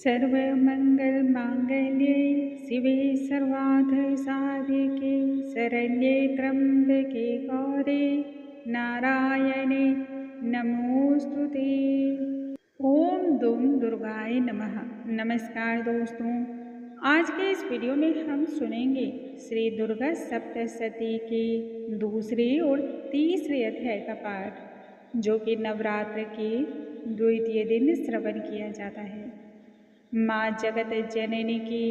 सर्वमङ्गलमाङ्गल्ये शिवे सर्वार्थसाधिके शरण्ये त्र्यम्बके गौरी नारायणे नमोस्तु ते। ओम दूम दुर्गाय नमः। नमस्कार दोस्तों, आज के इस वीडियो में हम सुनेंगे श्री दुर्गा सप्तशती के दूसरे और तीसरे अध्याय का पाठ, जो कि नवरात्र के द्वितीय दिन श्रवण किया जाता है। माँ जगत जननी की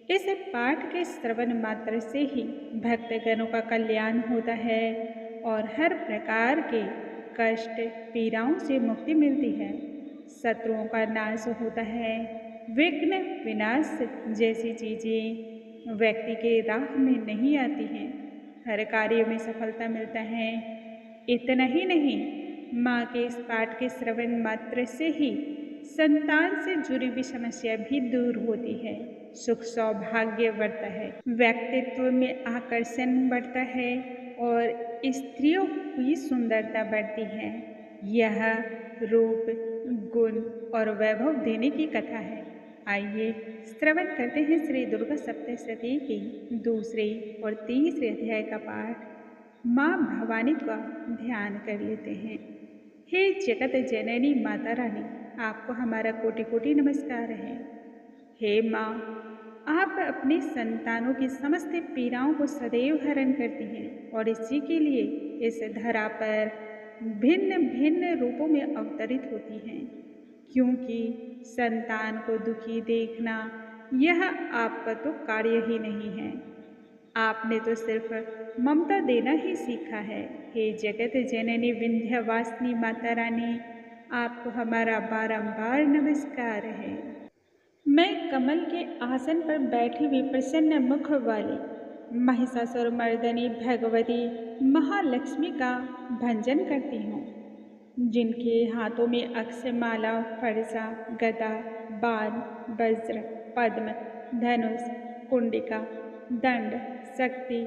इस पाठ के श्रवण मात्र से ही भक्तगणों का कल्याण होता है और हर प्रकार के कष्ट पीड़ाओं से मुक्ति मिलती है। शत्रुओं का नाश होता है। विघ्न विनाश जैसी चीज़ें व्यक्ति के राह में नहीं आती हैं। हर कार्य में सफलता मिलता है। इतना ही नहीं, माँ के इस पाठ के श्रवण मात्र से ही संतान से जुड़ी हुई समस्या भी दूर होती है। सुख सौभाग्य बढ़ता है, व्यक्तित्व में आकर्षण बढ़ता है और स्त्रियों की सुंदरता बढ़ती है। यह रूप गुण और वैभव देने की कथा है। आइए श्रवण करते हैं श्री दुर्गा सप्तशती के दूसरे और तीसरे अध्याय का पाठ। माँ भवानी का ध्यान कर लेते हैं। हे जगत जननी माता रानी, आपको हमारा कोटि कोटि नमस्कार है। हे माँ, आप अपने संतानों की समस्त पीड़ाओं को सदैव हरण करती हैं और इसी के लिए इस धरा पर भिन्न भिन्न रूपों में अवतरित होती हैं, क्योंकि संतान को दुखी देखना यह आपका तो कार्य ही नहीं है। आपने तो सिर्फ ममता देना ही सीखा है। हे जगत जननी विंध्यवासिनी माता रानी, आपको हमारा बारंबार नमस्कार है। मैं कमल के आसन पर बैठी हुई प्रसन्न मुख वाली महिषासुर मर्दनी भगवती महालक्ष्मी का भंजन करती हूँ, जिनके हाथों में अक्षमाला, फरसा, गदा, बाण, वज्र, पद्म, धनुष, कुंडिका, दंड, शक्ति,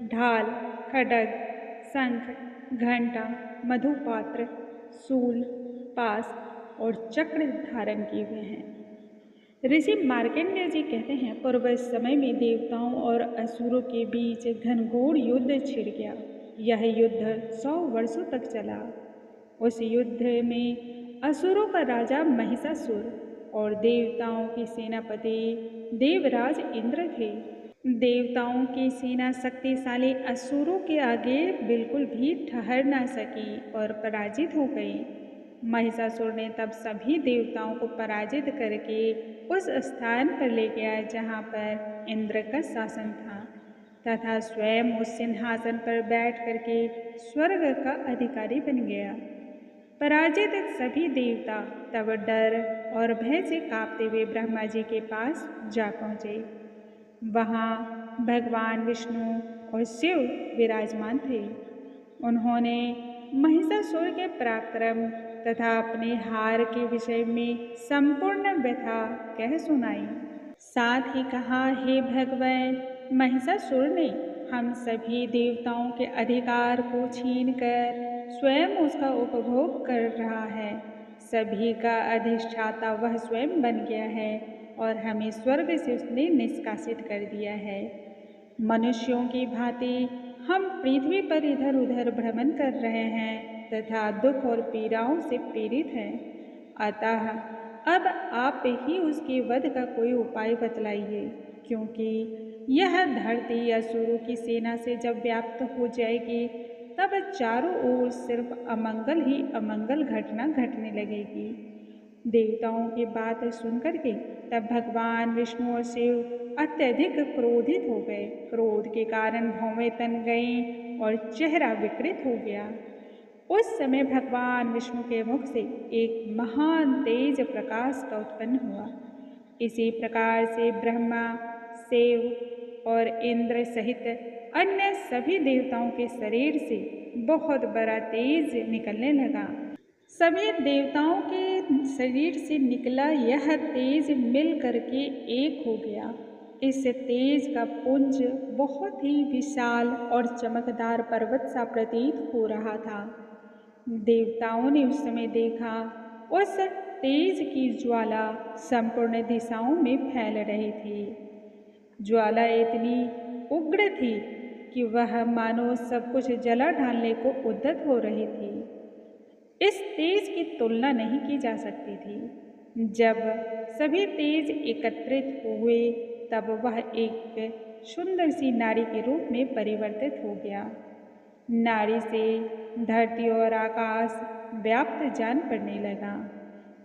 ढाल, खड्ग, शंख, घंटा, मधुपात्र, शूल, पास और चक्र धारण किए हुए हैं। ऋषि मार्कंडेय जी कहते हैं, पूर्व समय में देवताओं और असुरों के बीच घनघोर युद्ध छिड़ गया। यह युद्ध 100 वर्षों तक चला। उस युद्ध में असुरों का राजा महिषासुर और देवताओं के सेनापति देवराज इंद्र थे। देवताओं की सेना शक्तिशाली असुरों के आगे बिल्कुल भी ठहर ना सकी और पराजित हो गई। महिषासुर ने तब सभी देवताओं को पराजित करके उस स्थान पर ले गया जहाँ पर इंद्र का शासन था, तथा स्वयं उस सिंहासन पर बैठ करके स्वर्ग का अधिकारी बन गया। पराजित सभी देवता तब डर और भय से कांपते हुए ब्रह्मा जी के पास जा पहुँचे। वहाँ भगवान विष्णु और शिव विराजमान थे। उन्होंने महिषासुर के पराक्रम तथा अपने हार के विषय में संपूर्ण व्यथा कह सुनाई। साथ ही कहा, हे भगवान, महिषासुर ने हम सभी देवताओं के अधिकार को छीनकर स्वयं उसका उपभोग कर रहा है। सभी का अधिष्ठाता वह स्वयं बन गया है और हमें स्वर्ग से उसने निष्कासित कर दिया है। मनुष्यों की भांति हम पृथ्वी पर इधर उधर भ्रमण कर रहे हैं तथा दुख और पीड़ाओं से पीड़ित हैं। अतः अब आप ही उसके वध का कोई उपाय बतलाइए, क्योंकि यह धरती असुरों की सेना से जब व्याप्त हो जाएगी तब चारों ओर सिर्फ अमंगल ही अमंगल घटना घटने लगेगी। देवताओं की बात सुनकर के तब भगवान विष्णु और शिव अत्यधिक क्रोधित हो गए। क्रोध के कारण भौवें तन गईं और चेहरा विकृत हो गया। उस समय भगवान विष्णु के मुख से एक महान तेज प्रकाश का उत्पन्न हुआ। इसी प्रकार से ब्रह्मा, शिव और इंद्र सहित अन्य सभी देवताओं के शरीर से बहुत बड़ा तेज निकलने लगा। सभी देवताओं के शरीर से निकला यह तेज मिल करके एक हो गया। इस तेज का पुंज बहुत ही विशाल और चमकदार पर्वत सा प्रतीत हो रहा था। देवताओं ने उस समय देखा, उस तेज की ज्वाला संपूर्ण दिशाओं में फैल रही थी। ज्वाला इतनी उग्र थी कि वह मानो सब कुछ जला डालने को उद्यत हो रही थी। इस तेज की तुलना नहीं की जा सकती थी। जब सभी तेज एकत्रित हुए तब वह एक सुंदर सी नारी के रूप में परिवर्तित हो गया। नारी से धरती और आकाश व्याप्त जान पड़ने लगा।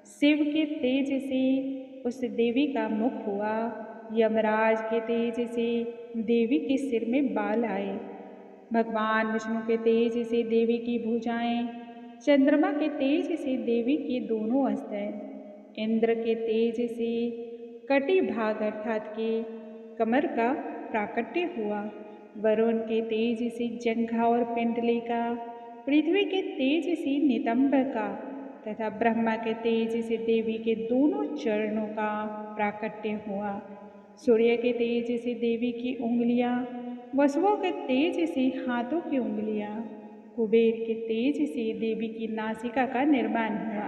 शिव के तेज से उस देवी का मुख हुआ, यमराज के तेज से देवी के सिर में बाल आए, भगवान विष्णु के तेज से देवी की भुजाएं, चंद्रमा के तेज से देवी के दोनों अस्तर, इंद्र के तेज से कटी भाग अर्थात के कमर का प्राकट्य हुआ, वरुण के तेज से जंघा और पिंडलिका, पृथ्वी के तेज से नितंब का तथा ब्रह्मा के तेज से देवी के दोनों चरणों का प्राकट्य हुआ। सूर्य के तेज से देवी की उंगलियां, वसुओं के तेज से हाथों की उंगलियां, कुबेर के तेज से देवी की नासिका का निर्माण हुआ,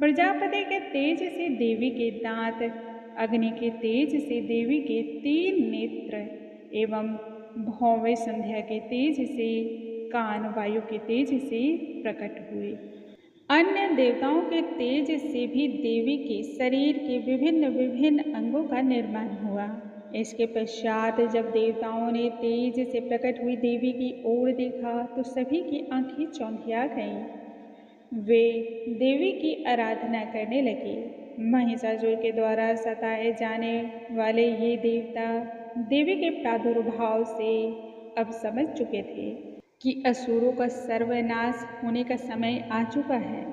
प्रजापति के तेज से देवी के दांत, अग्नि के तेज से देवी के 3 नेत्र एवं भौवे संध्या के तेज से कान, वायु के तेज से प्रकट हुए। अन्य देवताओं के तेज से भी देवी के शरीर के विभिन्न विभिन्न अंगों का निर्माण हुआ। इसके पश्चात जब देवताओं ने तेज से प्रकट हुई देवी की ओर देखा तो सभी की आंखें चौंधिया गईं। वे देवी की आराधना करने लगे। महिषासुर के द्वारा सताए जाने वाले ये देवता देवी के प्रादुर्भाव से अब समझ चुके थे कि असुरों का सर्वनाश होने का समय आ चुका है।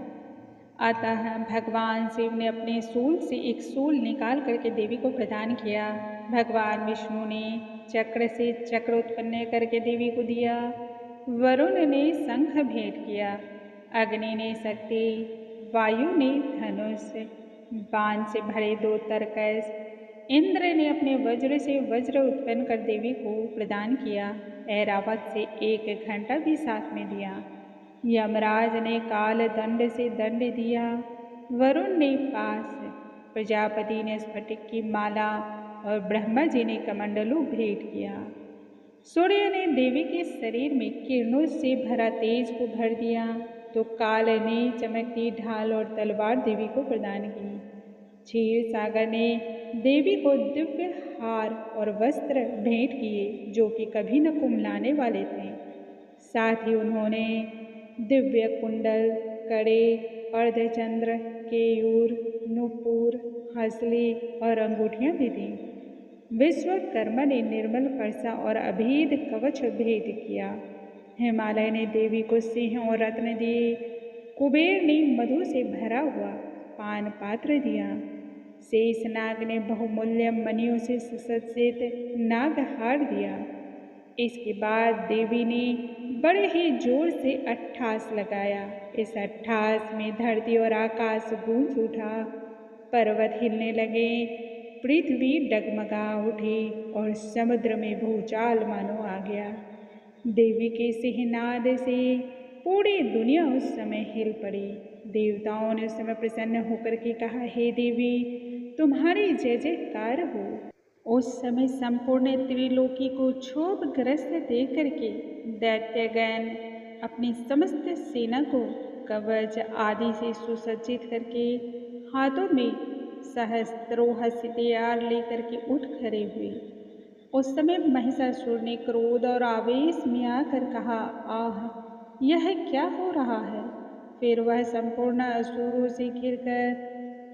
अतः भगवान शिव ने अपने शूल से एक शूल निकाल करके देवी को प्रदान किया। भगवान विष्णु ने चक्र से चक्र उत्पन्न करके देवी को दिया। वरुण ने शंख भेंट किया, अग्नि ने शक्ति, वायु ने धनुष, बाण से भरे 2 तरकस, इंद्र ने अपने वज्र से वज्र उत्पन्न कर देवी को प्रदान किया। ऐरावत से 1 घंटा भी साथ में दिया। यमराज ने काल दंड से दंड दिया। वरुण ने पास, प्रजापति ने स्फटिक की माला और ब्रह्मा जी ने कमंडलू भेंट किया। सूर्य ने देवी के शरीर में किरणों से भरा तेज को भर दिया तो काल ने चमकती ढाल और तलवार देवी को प्रदान की। क्षीर सागर ने देवी को दिव्य हार और वस्त्र भेंट किए जो कि कभी न कुम्हलाने वाले थे। साथ ही उन्होंने दिव्य कुंडल, कड़े, अर्धचंद्र, केयूर, नुपुर, हंसली और अंगूठियां भी दी। विश्वकर्मा ने निर्मल फरसा और अभेद कवच भेंट किया। हिमालय ने देवी को सिंह और रत्न दिए। कुबेर ने मधु से भरा हुआ पान पात्र दिया। शेषनाग ने बहुमूल्य मणियों से सुसज्जित नागहार दिया। इसके बाद देवी ने बड़े ही जोर से अट्ठास लगाया। इस अट्ठास में धरती और आकाश गूंज उठा, पर्वत हिलने लगे, पृथ्वी डगमगा उठी और समुद्र में भूचाल मानो आ गया। देवी के सिंहनाद से पूरी दुनिया उस समय हिल पड़ी। देवताओं ने उस समय प्रसन्न होकर के कहा, हे देवी, तुम्हारी जय जयकार हो। उस समय संपूर्ण त्रिलोकी को क्षोभग्रस्त देख करके दैत्यगण अपनी समस्त सेना को कवच आदि से सुसज्जित करके हाथों में सहस्त्रों हथियार लेकर के उठ खड़े हुए। उस समय महिषासुर ने क्रोध और आवेश में आकर कहा, आह, यह क्या हो रहा है। फिर वह संपूर्ण असुरों से घिरकर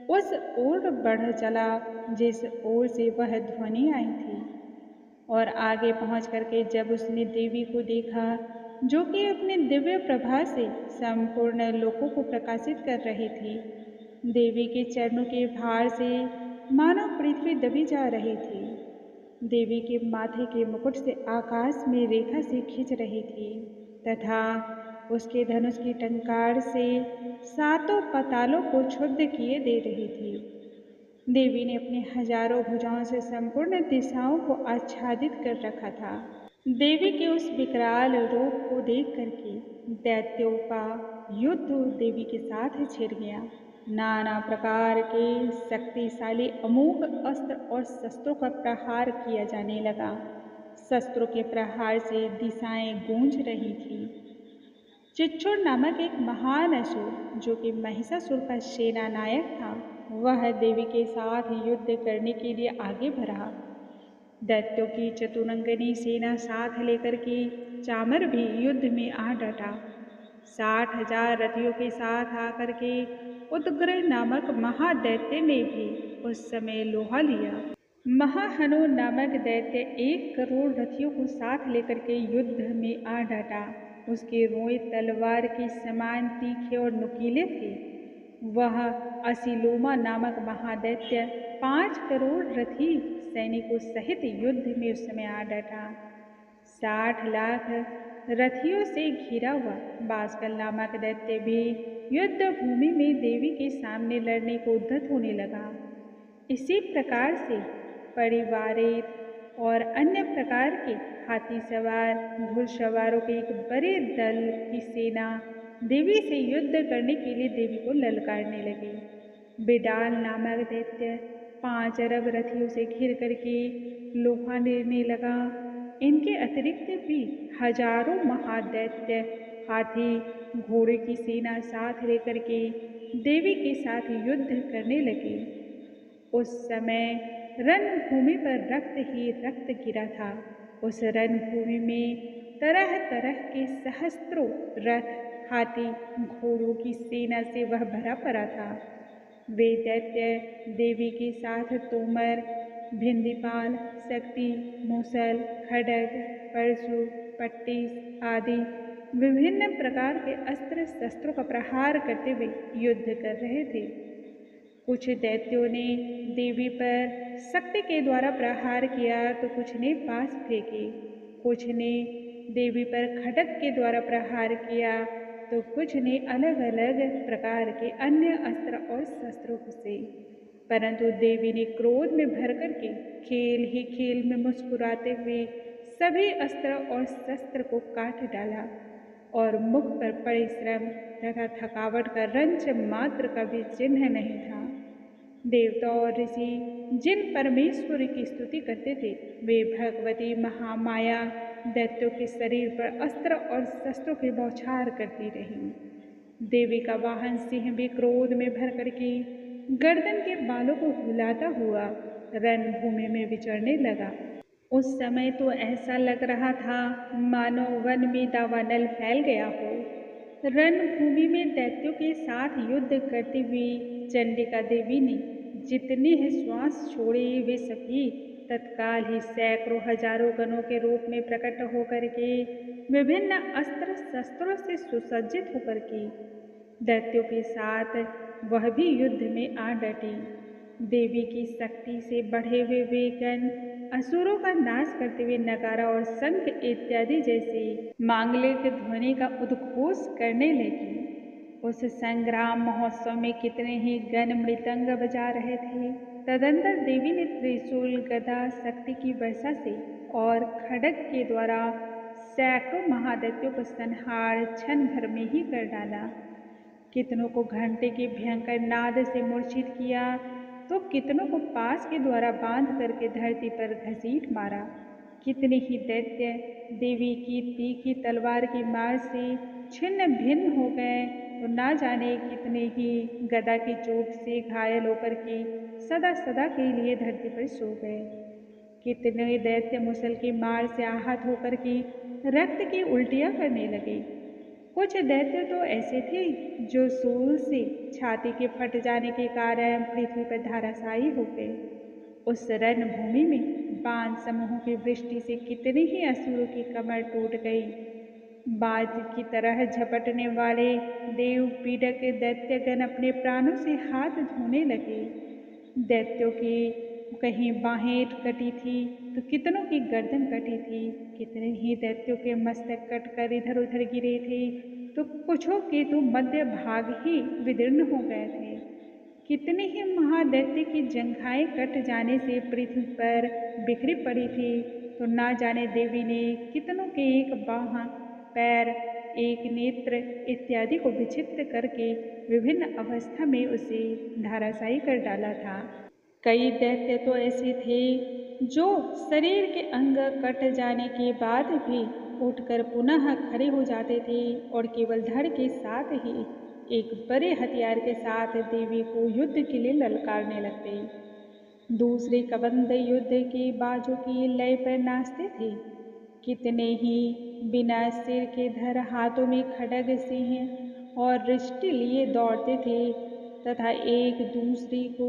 उस ओर बढ़ चला जिस ओर से वह ध्वनि आई थी, और आगे पहुंच करके जब उसने देवी को देखा जो कि अपने दिव्य प्रभा से संपूर्ण लोकों को प्रकाशित कर रही थी, देवी के चरणों के भार से मानो पृथ्वी दबी जा रही थी। देवी के माथे के मुकुट से आकाश में रेखा से खींच रही थी तथा उसके धनुष की टंकार से 7 पातालों को क्षुब्ध किए दे रही थी। देवी ने अपने हजारों भुजाओं से संपूर्ण दिशाओं को आच्छादित कर रखा था। देवी के उस विकराल रूप को देख करके दैत्यों का युद्ध देवी के साथ छिड़ गया। नाना प्रकार के शक्तिशाली अमोघ अस्त्र और शस्त्रों का प्रहार किया जाने लगा। शस्त्रों के प्रहार से दिशाएं गूंज रही थी। चिच्छोर नामक एक महान असुर, जो कि महिषासुर का सेना नायक था, वह देवी के साथ युद्ध करने के लिए आगे बढ़ा। दैत्यों की चतुरंगनी सेना साथ लेकर के चामर भी युद्ध में आ डटा। 60,000 रथियों के साथ आकर के उदग्र नामक महादैत्य ने भी उस समय लोहा लिया। महाहनु नामक दैत्य 1 करोड़ रथियों को साथ लेकर के युद्ध में आ डटा। उसके रोए तलवार के समान तीखे और नुकीले थे। वह असिलोमा नामक महादैत्य 5 करोड़ रथी सैनिकों सहित युद्ध में उस समय आ डटा। 60 लाख रथियों से घिरा हुआ बासकल नामक दैत्य भी युद्ध भूमि में देवी के सामने लड़ने को उद्यत होने लगा। इसी प्रकार से परिवारित और अन्य प्रकार के हाथी सवार घुड़सवारों के एक बड़े दल की सेना देवी से युद्ध करने के लिए देवी को ललकारने लगे। बिडाल नामक दैत्य 5 अरब रथियों से घिर करके लोहा लेने लगा। इनके अतिरिक्त भी हजारों महादैत्य हाथी घोड़े की सेना साथ लेकर के देवी के साथ युद्ध करने लगे। उस समय रणभूमि पर रक्त ही रक्त गिरा था। उस रणभूमि में तरह तरह के सहस्त्रों रथ, हाथी, घोड़ों की सेना से वह भरा पड़ा था। वे दैत्य देवी के साथ तोमर, भिंदीपाल, शक्ति, मूसल, खड्ग, परशु, पट्टिस आदि विभिन्न प्रकार के अस्त्र शस्त्रों का प्रहार करते हुए युद्ध कर रहे थे। कुछ दैत्यों ने देवी पर शक्ति के द्वारा प्रहार किया तो कुछ ने पास फेंके। कुछ ने देवी पर खड्ग के द्वारा प्रहार किया तो कुछ ने अलग अलग प्रकार के अन्य अस्त्र और शस्त्रों से। परंतु देवी ने क्रोध में भर करके खेल ही खेल में मुस्कुराते हुए सभी अस्त्र और शस्त्र को काट डाला और मुख पर परिश्रम तथा थकावट का रंच मात्र का भी चिन्ह नहीं था। देवता और ऋषि जिन परमेश्वर की स्तुति करते थे, वे भगवती महामाया दैत्यों के शरीर पर अस्त्र और शस्त्रों की बौछार करती रही। देवी का वाहन सिंह भी क्रोध में भर करके गर्दन के बालों को हिलाता हुआ रणभूमि में विचरने लगा। उस समय तो ऐसा लग रहा था मानो वन में दावानल फैल गया हो। रणभूमि में दैत्यों के साथ युद्ध करती हुई चंडिका देवी ने जितने ही श्वास छोड़े, वे सभी तत्काल ही सैकड़ों हजारों गणों के रूप में प्रकट होकर के विभिन्न अस्त्र शस्त्रों से सुसज्जित होकर के दैत्यों के साथ वह भी युद्ध में आ डटी। देवी की शक्ति से बढ़े हुए वे गण असुरों का नाश करते हुए नगारा और शंख इत्यादि जैसे मांगलिक ध्वनि का उद्घोष करने लगी। उस संग्राम महोत्सव में कितने ही गण मृदंग बजा रहे थे। तदंतर देवी ने त्रिशूल, गदा, शक्ति की वर्षा से और खड्ग के द्वारा सैकड़ों महादैत्यों को संहार क्षण भर में ही कर डाला। कितनों को घंटे के भयंकर नाद से मूर्छित किया तो कितनों को पास के द्वारा बांध करके धरती पर घसीट मारा। कितने ही दैत्य देवी की तीखी तलवार की मार से छिन्न भिन्न हो गए तो ना जाने कितने ही गदा की चोट से घायल होकर के सदा सदा के लिए धरती पर सो गए। कितने दैत्य मुसल की मार से आहत होकर के रक्त की उल्टियां करने लगे। कुछ दैत्य तो ऐसे थे जो सूल से छाती के फट जाने के कारण पृथ्वी पर धराशायी हो गए। उस रणभूमि में बाण समूहों की वृष्टि से कितने ही असुरों की कमर टूट गई। बाज की तरह झपटने वाले देव पीड़क दैत्यगण अपने प्राणों से हाथ धोने लगे। दैत्यों की कहीं बाहें कटी थी तो कितनों की गर्दन कटी थी। कितने ही दैत्यों के मस्तक कटकर इधर उधर गिरे थे तो कुछों के तो मध्य भाग ही विदीर्ण हो गए थे। कितने ही महादैत्य की जंघाएं कट जाने से पृथ्वी पर बिखरी पड़ी थी तो ना जाने देवी ने कितनों के एक बाह, पैर, एक नेत्र इत्यादि को विचित्र करके विभिन्न अवस्था में उसे धराशायी कर डाला था। कई दैत्य तो ऐसे थे जो शरीर के अंग कट जाने के बाद भी उठकर पुनः खड़े हो जाते थे और केवल धड़ के साथ ही एक बड़े हथियार के साथ देवी को युद्ध के लिए ललकारने लगते। दूसरे कबंध युद्ध के बाजों की लय पर नाचते थे। कितने ही बिना सिर के धर हाथों में खड्ग सिंह और रिष्टि लिए दौड़ते थे तथा एक दूसरे को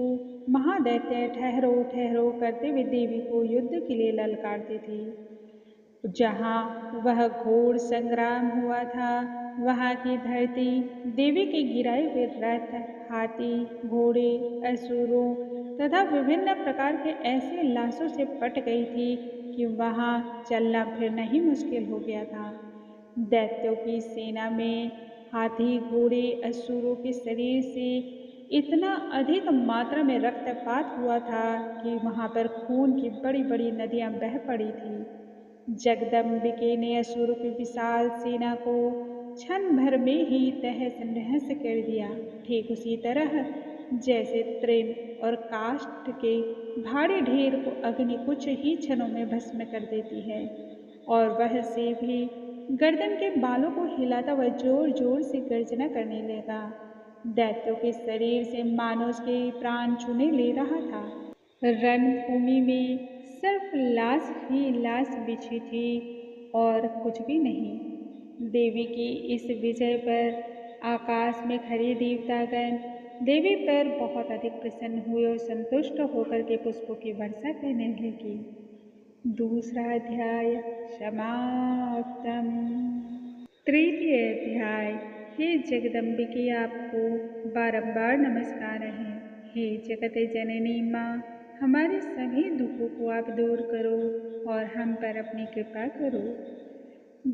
महादैत्य ठहरो ठहरो करते हुए देवी को युद्ध के लिए ललकारते थे। जहाँ वह घोर संग्राम हुआ था वहाँ की धरती देवी के गिराए हुए रथ, हाथी, घोड़े, असुरों तथा विभिन्न प्रकार के ऐसे लाशों से पट गई थी कि वहाँ चलना फिरना ही मुश्किल हो गया था। दैत्यों की सेना में हाथी, घोड़े, असुरों के शरीर से इतना अधिक मात्रा में रक्तपात हुआ था कि वहाँ पर खून की बड़ी बड़ी नदियाँ बह पड़ी थी। जगदम्बिके ने असुरों की विशाल सेना को क्षण भर में ही तहस नहस कर दिया। ठीक उसी तरह जैसे तृण और काष्ठ के भारी ढेर को अग्नि कुछ ही क्षणों में भस्म कर देती है। और वह से भी गर्दन के बालों को हिलाता वह जोर जोर से गर्जना करने लगा। दैत्यों के शरीर से मानो उसके प्राण छूने ले रहा था। रणभूमि में सिर्फ लाश ही लाश बिछी थी और कुछ भी नहीं। देवी की इस विजय पर आकाश में खड़े देवतागण देवी पर बहुत अधिक प्रसन्न हुए और संतुष्ट होकर के पुष्पों की वर्षा करने लगी। दूसरा अध्याय समाप्तम। तृतीय अध्याय। हे जगदम्बिके, आपको बारंबार नमस्कार है। हे जगत जननी माँ, हमारे सभी दुखों को आप दूर करो और हम पर अपनी कृपा करो।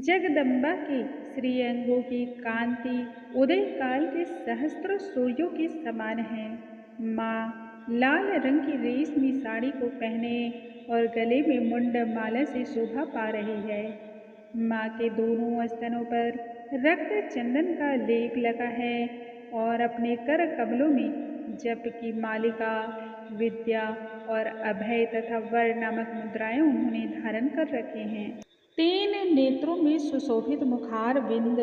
जगदम्बा के श्रीअंगों की कांति उदय काल के सहस्त्र सूर्यों के समान है। माँ लाल रंग की रेशमी साड़ी को पहने और गले में मुंड माला से शोभा पा रही है। माँ के दोनों स्तनों पर रक्त चंदन का लेप लगा है और अपने कर कमलों में जप की मालिका, विद्या और अभय तथा वर नामक मुद्राएं उन्होंने धारण कर रखे हैं। 3 नेत्रों में सुशोभित मुखार बिंद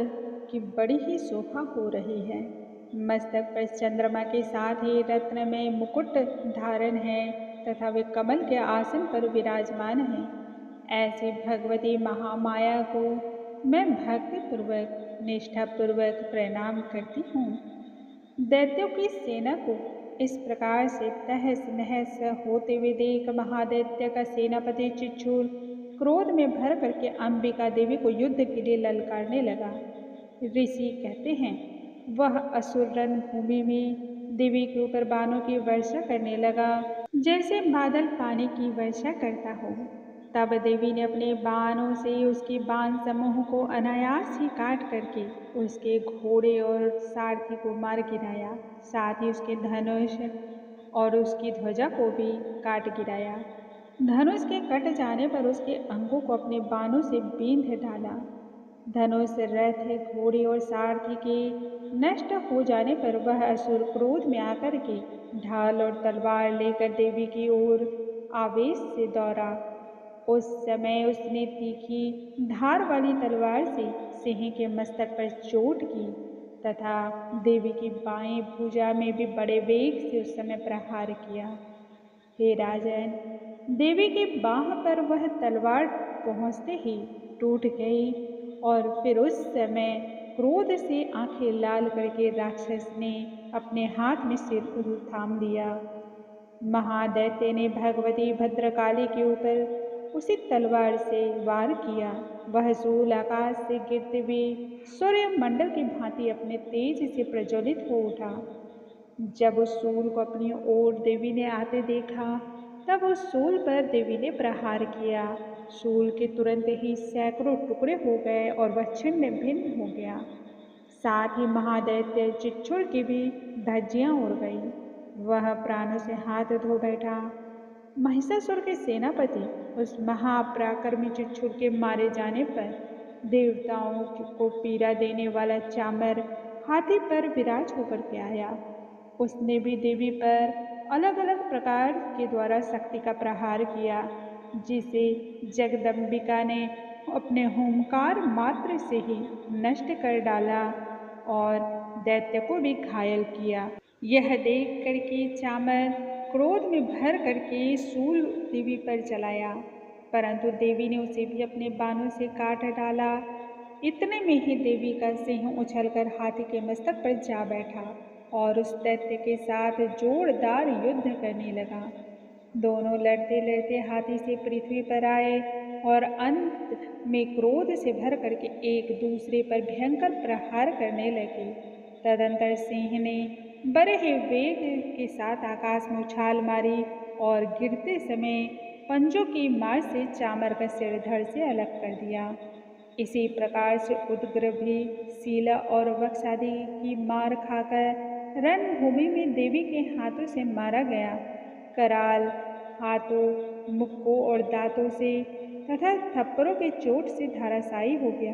की बड़ी ही शोभा हो रही है। मस्तक पर चंद्रमा के साथ ही रत्न में मुकुट धारण है तथा वे कमल के आसन पर विराजमान है। ऐसी भगवती महामाया को मैं भक्तिपूर्वक निष्ठापूर्वक प्रणाम करती हूँ। दैत्यों की सेना को इस प्रकार से तहस नहस होते हुए देख महादैत्य का सेनापति चिच्छूर क्रोध में भर करके अंबिका देवी को युद्ध के लिए ललकारने लगा। ऋषि कहते हैं वह असुर रण भूमि में देवी के ऊपर बाणों की वर्षा करने लगा जैसे बादल पानी की वर्षा करता हो। तब देवी ने अपने बाणों से उसके बाण समूह को अनायास ही काट करके उसके घोड़े और सारथी को मार गिराया। साथ ही उसके धनुष और उसकी ध्वजा को भी काट गिराया। धनुष के कट जाने पर उसके अंगों को अपने बाणों से बींध डाला। धनुष, रथ, घोड़े और सारथी के नष्ट हो जाने पर वह असुर क्रोध में आकर के ढाल और तलवार लेकर देवी की ओर आवेश से दौड़ा। उस समय उसने तीखी धार वाली तलवार से सिंह के मस्तक पर चोट की तथा देवी की बाएं भुजा में भी बड़े वेग से उस समय प्रहार किया। हे राजन, देवी की बाह पर वह तलवार पहुँचते ही टूट गई और फिर उस समय क्रोध से आंखें लाल करके राक्षस ने अपने हाथ में सिर थाम लिया। महादैत्य ने भगवती भद्रकाली के ऊपर उसी तलवार से वार किया। वह शूल आकाश से गिरते हुए सूर्य मंडल की भांति अपने तेज से प्रज्वलित हो उठा। जब उस शूल को अपनी ओर देवी ने आते देखा तब उस शूल पर देवी ने प्रहार किया। शूल के तुरंत ही सैकड़ों टुकड़े हो गए और वह छिन्न भिन्न हो गया। साथ ही महादैत्य चिच्छुर की भी धज्जियां उड़ गई। वह प्राणों से हाथ धो बैठा। महिषासुर के सेनापति उस महापराक्रमी चिच्छुर के मारे जाने पर देवताओं को पीड़ा देने वाला चामर हाथी पर विराज होकर के आया। उसने भी देवी पर अलग अलग प्रकार के द्वारा शक्ति का प्रहार किया, जिसे जगदम्बिका ने अपने हुंकार मात्र से ही नष्ट कर डाला और दैत्य को भी घायल किया। यह देख करके चामर क्रोध में भर करके शूल देवी पर चलाया, परंतु देवी ने उसे भी अपने बाणों से काट डाला। इतने में ही देवी का सिंह उछलकर हाथी के मस्तक पर जा बैठा और उस दैत्य के साथ जोरदार युद्ध करने लगा। दोनों लड़ते लड़ते हाथी से पृथ्वी पर आए और अंत में क्रोध से भर करके एक दूसरे पर भयंकर प्रहार करने लगे। तदंतर सिंह ने बड़े ही वेग के साथ आकाश में उछाल मारी और गिरते समय पंजों की मार से चामर का सिर धड़ से अलग कर दिया। इसी प्रकार से उदग्र भी शीला और वक्ष आदि की मार खाकर रणभूमि में देवी के हाथों से मारा गया। कराल हाथों, मुक्कों और दांतों से तथा थप्पड़ों के चोट से धराशायी हो गया।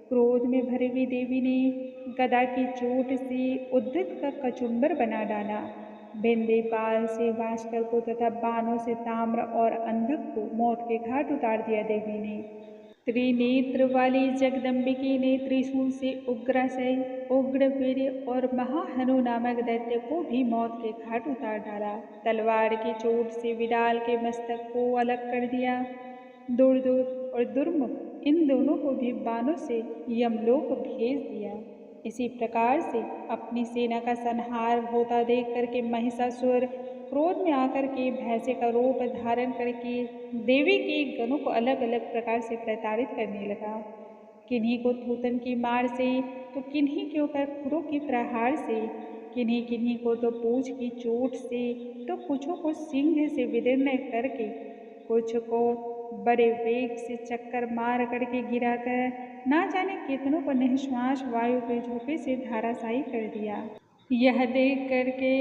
क्रोध में भरी हुई देवी ने गदा की चोट से उद्धत का कचुम्बर बना डाला। भिंदेपाल से भास्कर को तथा बाणों से ताम्र और अंधक को मौत के घाट उतार दिया। देवी ने त्रिनेत्र वाली जगदम्बिके ने त्रिशूल से उग्रासय, उग्रवीर्य और महाहनु नामक दैत्य को भी मौत के घाट उतार डाला। तलवार की चोट से विडाल के मस्तक को अलग कर दिया। दुर्दुर और दुर्मुख इन दोनों को भी बाणों से यमलोक भेज दिया। इसी प्रकार से अपनी सेना का संहार होता देख करके महिषासुर क्रोध में आकर के भैंसे का रूप धारण करके देवी के गणों को अलग अलग प्रकार से प्रताड़ित करने लगा। किन्हीं को थूथन की मार से, तो किन्हीं के ऊपर खुरों की प्रहार से, किन्हीं किन्हीं को तो पूंछ की चोट से, तो कुछों को सींग से विदीर्ण करके, कुछ को बड़े वेग से चक्कर मार करके गिराकर ना जाने कितनों को निश्वास वायु के झोंके से धराशायी कर दिया। यह देख करके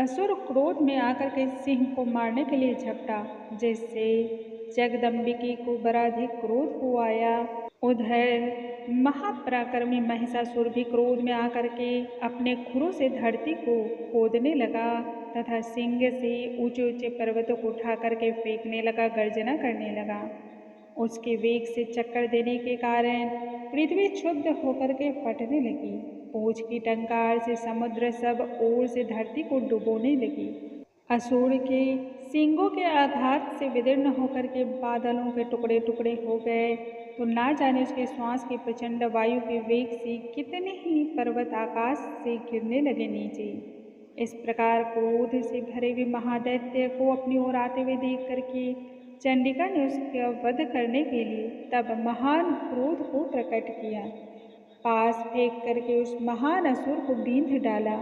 असुर क्रोध में आकर के सिंह को मारने के लिए झपटा, जिससे जगदम्बिके को बड़ा अधिक क्रोध हो आया। उधर महापराक्रमी महिषासुर भी क्रोध में आकर के अपने खुरों से धरती को खोदने लगा तथा सिंह से ऊंचे ऊंचे पर्वतों को उठा करके फेंकने लगा, गर्जना करने लगा। उसके वेग से चक्कर देने के कारण पृथ्वी क्षुब्ध होकर के फटने लगी। पूंछ की टंकार से समुद्र सब ओर से धरती को डुबोने लगी। असुर के सींगों के आघात से विदीर्ण होकर के बादलों के टुकड़े टुकड़े हो गए, तो ना जाने उसके श्वास की प्रचंड वायु के वेग से कितने ही पर्वत आकाश से गिरने लगे नीचे। इस प्रकार क्रोध से भरे हुए महादैत्य को अपनी ओर आते हुए देख करके चंडिका ने उसका वध करने के लिए तब महान क्रोध को प्रकट किया। पास फेंक करके उस महान असुर को बींध डाला।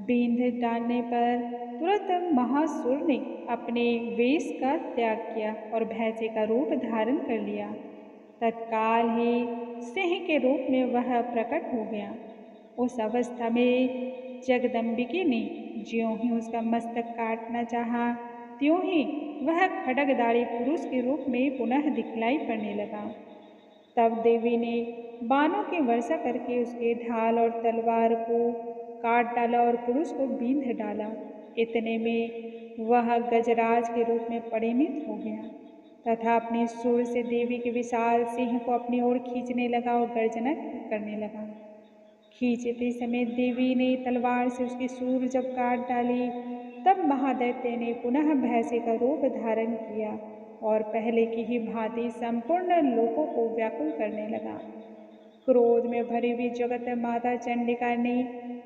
बींध डालने पर तुरंत महासुर ने अपने वेश का त्याग किया और भैंसे का रूप धारण कर लिया। तत्काल ही सिंह के रूप में वह प्रकट हो गया। उस अवस्था में जगदम्बिके ने ज्यों ही उसका मस्तक काटना चाहा, त्यों ही वह खड्गधारी पुरुष के रूप में पुनः दिखलाई पड़ने लगा। तब देवी ने बाणों की वर्षा करके उसके ढाल और तलवार को काट डाला और पुरुष को बींध डाला। इतने में वह गजराज के रूप में परिणित हो गया तथा अपने सुर से देवी के विशाल सिंह को अपनी ओर खींचने लगा और गर्जना करने लगा। खींचते समय देवी ने तलवार से उसकी सूर जब काट डाली, तब महादैत्य ने पुनः भैंसे का रूप धारण किया और पहले की ही भांति संपूर्ण लोकों को व्याकुल करने लगा। क्रोध में भरी हुई जगत माता चंडिका ने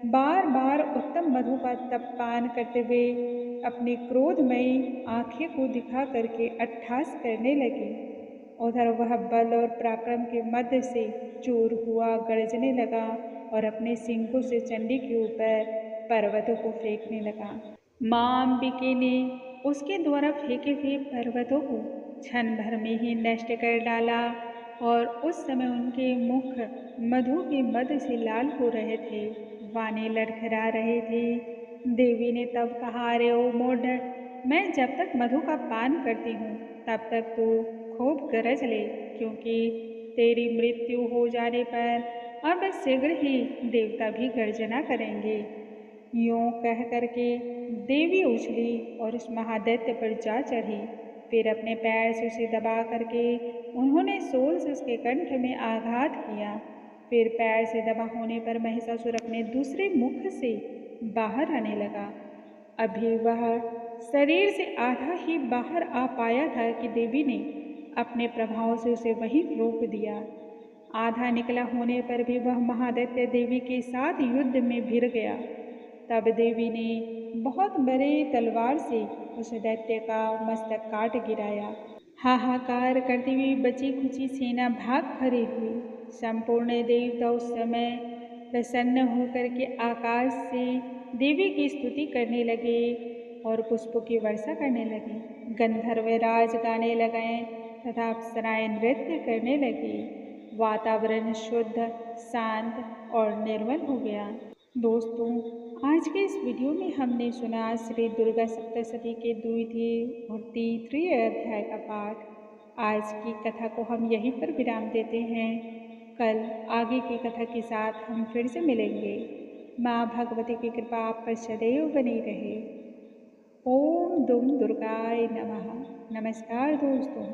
बार बार उत्तम मधु का तप पान करते हुए अपनी क्रोधमयी आंखें को दिखा करके अट्टहास करने लगी। उधर वह बल और पराक्रम के मध्य से चूर हुआ, गर्जने लगा और अपने सिंगों से चंडी के ऊपर पर्वतों को फेंकने लगा। मां अंबिके ने उसके द्वारा फेंके हुए पर्वतों को क्षण भर में ही नष्ट कर डाला और उस समय उनके मुख मधु के मद से लाल हो रहे थे, वाने लड़खड़ा रहे थे। देवी ने तब कहा, अरे ओ मूढ़, मैं जब तक मधु का पान करती हूँ तब तक तो खूब गरज ले, क्योंकि तेरी मृत्यु हो जाने पर अब शीघ्र ही देवता भी गर्जना करेंगे। यूं कह करके देवी उछली और उस महादैत्य पर जा चढ़ी। फिर अपने पैर से उसे दबा करके उन्होंने शूल से उसके कंठ में आघात किया। फिर पैर से दबा होने पर महिषासुर अपने दूसरे मुख से बाहर आने लगा। अभी वह शरीर से आधा ही बाहर आ पाया था कि देवी ने अपने प्रभाव से उसे वहीं रोक दिया। आधा निकला होने पर भी वह महादैत्य देवी के साथ युद्ध में भिड़ गया। तब देवी ने बहुत बड़े तलवार से उस दैत्य का मस्तक काट गिराया। हाहाकार करती हुई बची खुची सेना भाग खड़ी हुई। संपूर्ण देवता उस समय प्रसन्न होकर के आकाश से देवी की स्तुति करने लगे और पुष्पों की वर्षा करने लगे। गंधर्व राज गाने लगे तथा अप्सराएं नृत्य करने लगी। वातावरण शुद्ध, शांत और निर्मल हो गया। दोस्तों, आज के इस वीडियो में हमने सुना श्री दुर्गा सप्तशती के द्वितीय और तृतीय अध्याय का पाठ। आज की कथा को हम यहीं पर विराम देते हैं। कल आगे की कथा के साथ हम फिर से मिलेंगे। माँ भगवती की कृपा आप पर सदैव बनी रहे। ओम दुम दुर्गाय नमः। नमस्कार दोस्तों।